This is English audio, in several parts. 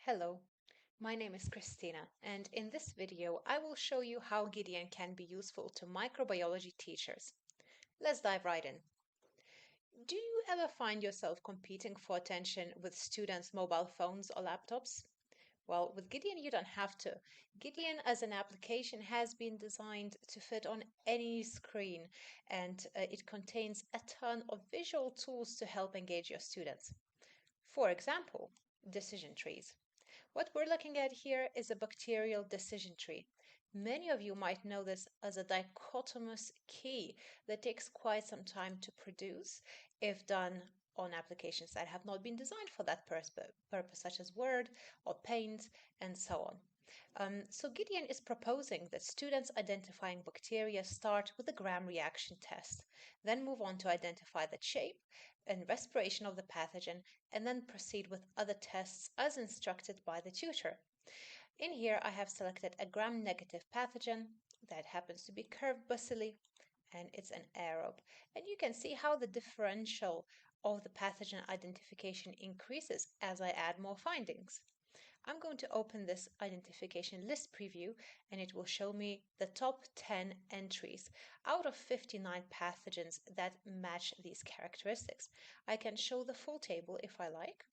Hello, my name is Christina, and in this video I will show you how GIDEON can be useful to microbiology teachers. Let's dive right in. Do you ever find yourself competing for attention with students' mobile phones or laptops? Well, with GIDEON you don't have to. GIDEON as an application has been designed to fit on any screen, and it contains a ton of visual tools to help engage your students. For example, decision trees. What we're looking at here is a bacterial decision tree. Many of you might know this as a dichotomous key that takes quite some time to produce if done on applications that have not been designed for that purpose, such as Word or Paint and so on. So GIDEON is proposing that students identifying bacteria start with a gram reaction test, then move on to identify the shape and respiration of the pathogen, and then proceed with other tests as instructed by the tutor. In here, I have selected a gram-negative pathogen that happens to be curved bacilli, and it's an aerobe. And you can see how the differential of the pathogen identification increases as I add more findings. I'm going to open this identification list preview, and it will show me the top 10 entries out of 59 pathogens that match these characteristics. I can show the full table if I like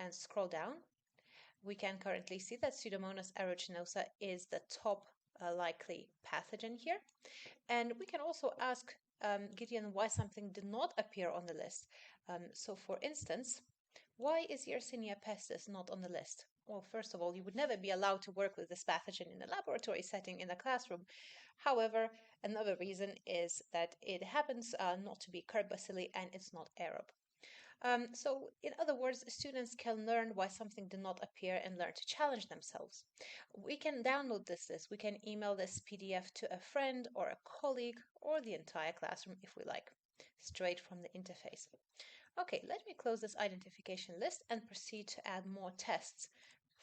and scroll down. We can currently see that Pseudomonas aeruginosa is the top likely pathogen here. And we can also ask GIDEON why something did not appear on the list. So for instance, why is Yersinia pestis not on the list? Well, first of all, you would never be allowed to work with this pathogen in a laboratory setting in a classroom. However, another reason is that it happens not to be curved bacilli and it's not aerobe. So, in other words, students can learn why something did not appear and learn to challenge themselves. We can download this list. We can email this PDF to a friend or a colleague or the entire classroom if we like, straight from the interface. Okay, let me close this identification list and proceed to add more tests.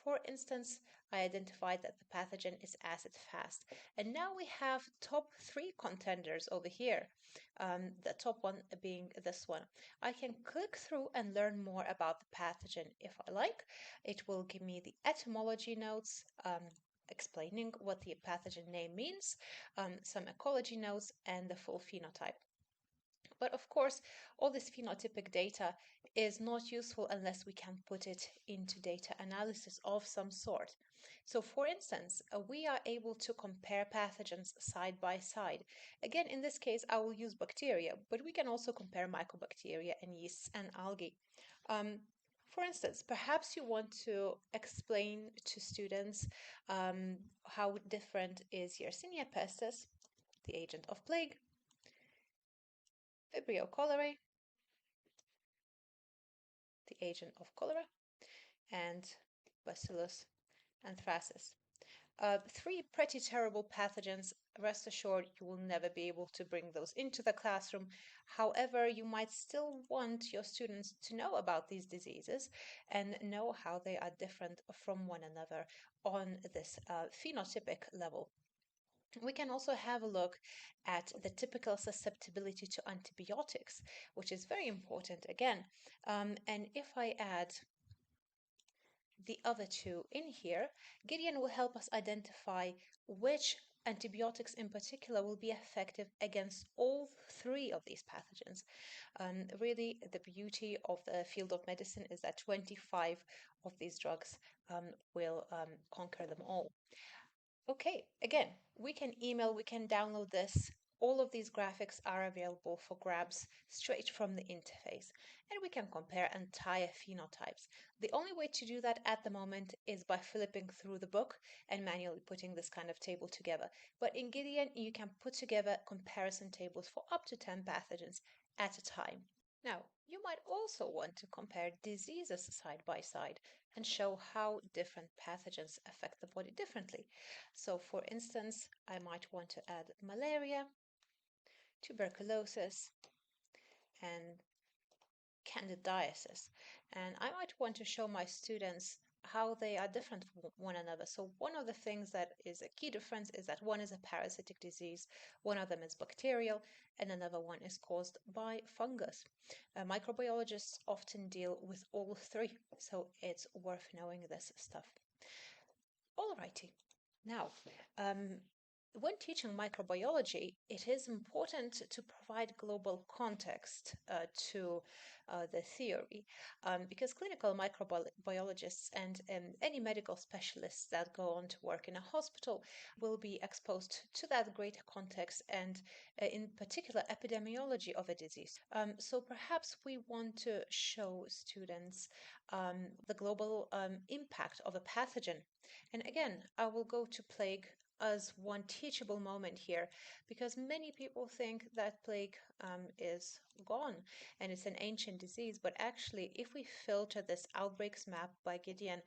For instance, I identified that the pathogen is acid-fast. And now we have top 3 contenders over here, the top one being this one. I can click through and learn more about the pathogen if I like. It will give me the etymology notes, explaining what the pathogen name means, some ecology notes, and the full phenotype. But of course, all this phenotypic data is not useful unless we can put it into data analysis of some sort. So for instance, we are able to compare pathogens side by side. Again, in this case, I will use bacteria, but we can also compare mycobacteria and yeasts and algae. For instance, perhaps you want to explain to students how different is Yersinia pestis, the agent of plague, Vibrio cholerae, the agent of cholera, and Bacillus anthracis. 3 pretty terrible pathogens. Rest assured, you will never be able to bring those into the classroom. However, you might still want your students to know about these diseases and know how they are different from one another on this phenotypic level. We can also have a look at the typical susceptibility to antibiotics, which is very important again. And if I add the other 2 in here, GIDEON will help us identify which antibiotics in particular will be effective against all 3 of these pathogens. Really, the beauty of the field of medicine is that 25 of these drugs will conquer them all. Okay, again, we can email, we can download this. All of these graphics are available for grabs straight from the interface, and we can compare entire phenotypes. The only way to do that at the moment is by flipping through the book and manually putting this kind of table together. But in GIDEON, you can put together comparison tables for up to 10 pathogens at a time. Now, you might also want to compare diseases side by side and show how different pathogens affect the body differently. So, for instance, I might want to add malaria, tuberculosis, and candidiasis. And I might want to show my students how they are different from one another. So one of the things that is a key difference is that one is a parasitic disease, one of them is bacterial, and another one is caused by fungus. Microbiologists often deal with all three, so it's worth knowing this stuff. Alrighty. Now, when teaching microbiology, it is important to provide global context to the theory, because clinical microbiologists and any medical specialists that go on to work in a hospital will be exposed to that greater context and, in particular, epidemiology of a disease. So perhaps we want to show students the global impact of a pathogen. And again, I will go to plague as one teachable moment here, because many people think that plague is gone and it's an ancient disease. But actually, if we filter this outbreaks map by GIDEON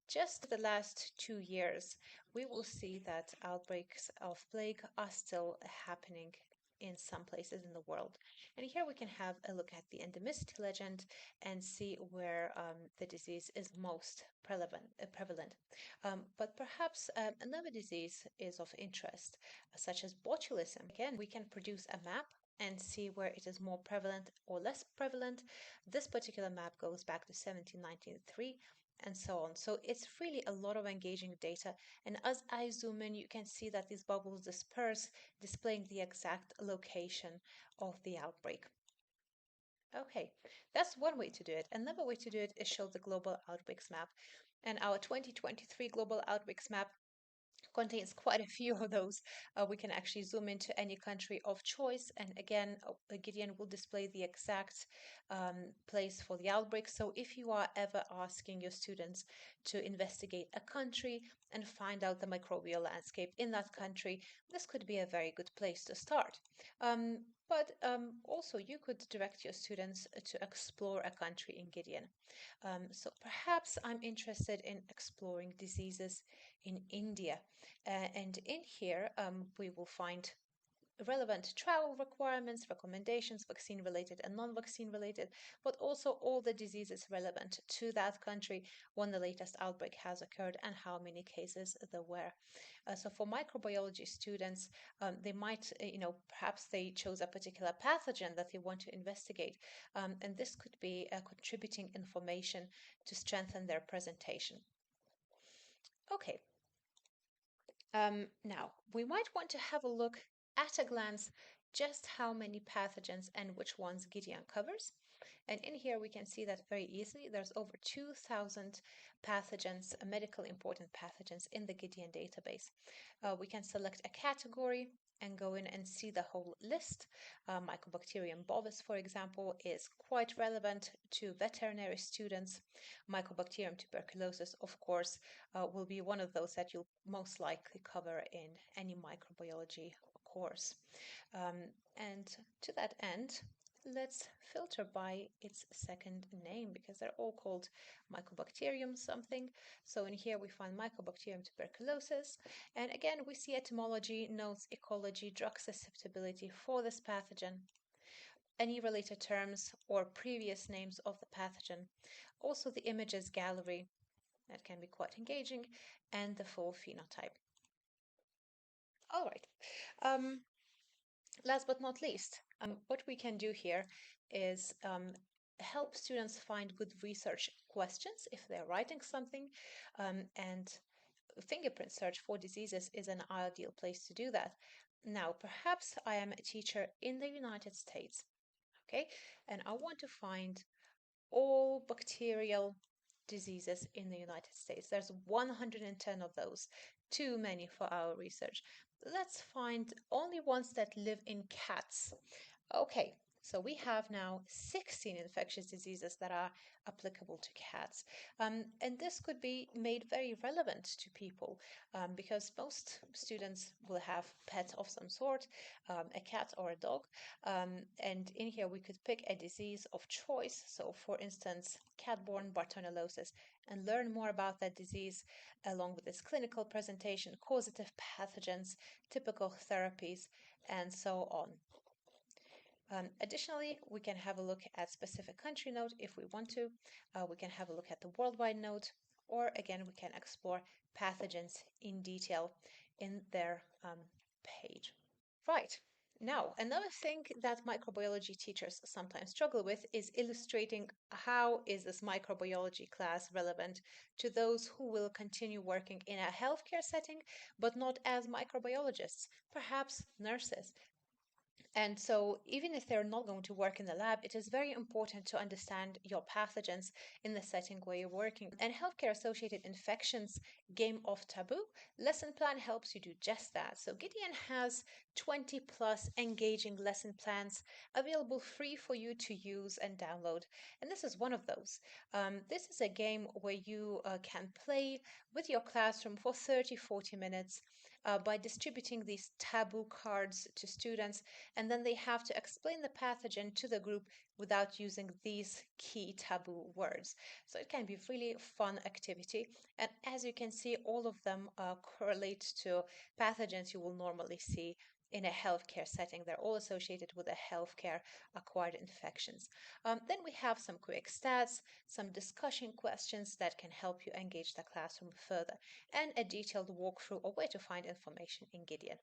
just the last 2 years, we will see that outbreaks of plague are still happening in some places in the world. And here we can have a look at the endemicity legend and see where the disease is most prevalent. But perhaps another disease is of interest, such as botulism. Again, we can produce a map and see where it is more prevalent or less prevalent. This particular map goes back to 1793 and so on. So it's really a lot of engaging data. And as I zoom in, you can see that these bubbles disperse, displaying the exact location of the outbreak. Okay, that's one way to do it. Another way to do it is show the global outbreaks map. And our 2023 global outbreaks map contains quite a few of those. We can actually zoom into any country of choice, and again, GIDEON will display the exact place for the outbreak. So if you are ever asking your students to investigate a country and find out the microbial landscape in that country, this could be a very good place to start. But also you could direct your students to explore a country in GIDEON. So perhaps I'm interested in exploring diseases in India. And in here, we will find relevant travel requirements, recommendations, vaccine related and non-vaccine related, but also all the diseases relevant to that country when the latest outbreak has occurred and how many cases there were. So for microbiology students, they might, perhaps they chose a particular pathogen that they want to investigate, and this could be contributing information to strengthen their presentation. Okay. Now, we might want to have a look at a glance just how many pathogens and which ones GIDEON covers. And in here we can see that very easily. There's over 2,000 pathogens, medical important pathogens in the GIDEON database. We can select a category and go in and see the whole list. Mycobacterium bovis, for example, is quite relevant to veterinary students. Mycobacterium tuberculosis, of course, will be one of those that you'll most likely cover in any microbiology course. And to that end, let's filter by its second name, because they're all called Mycobacterium something. So in here we find Mycobacterium tuberculosis, and again we see etymology, notes, ecology, drug susceptibility for this pathogen, any related terms or previous names of the pathogen, also the images gallery that can be quite engaging, and the full phenotype. All right. Last but not least, what we can do here is help students find good research questions if they're writing something, and fingerprint search for diseases is an ideal place to do that. Now, perhaps I am a teacher in the United States, okay, and I want to find all bacterial diseases in the United States. There's 110 of those, too many for our research. Let's find only ones that live in cats. Okay, so we have now 16 infectious diseases that are applicable to cats. And this could be made very relevant to people because most students will have pets of some sort, a cat or a dog. And in here we could pick a disease of choice. So for instance, cat-borne Bartonellosis, and learn more about that disease along with its clinical presentation, causative pathogens, typical therapies, and so on. Additionally, we can have a look at specific country note if we want to. We can have a look at the worldwide note, or again, we can explore pathogens in detail in their page. Right. Now, another thing that microbiology teachers sometimes struggle with is illustrating how is this microbiology class relevant to those who will continue working in a healthcare setting, but not as microbiologists, perhaps nurses. And so, even if they're not going to work in the lab, it is very important to understand your pathogens in the setting where you're working. And healthcare associated infections game of taboo lesson plan helps you do just that. So, Gideon has 20 plus engaging lesson plans available free for you to use and download. And this is one of those. This is a game where you can play with your classroom for 30-40 minutes. By distributing these taboo cards to students, and then they have to explain the pathogen to the group without using these key taboo words. So it can be really fun activity. And as you can see, all of them correlate to pathogens you will normally see in a healthcare setting. They're all associated with a healthcare acquired infections. Then we have some quick stats, some discussion questions that can help you engage the classroom further, and a detailed walkthrough of where to find information in Gideon.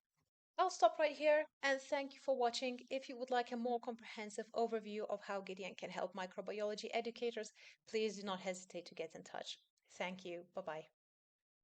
I'll stop right here and thank you for watching. If you would like a more comprehensive overview of how Gideon can help microbiology educators, please do not hesitate to get in touch. Thank you. Bye bye.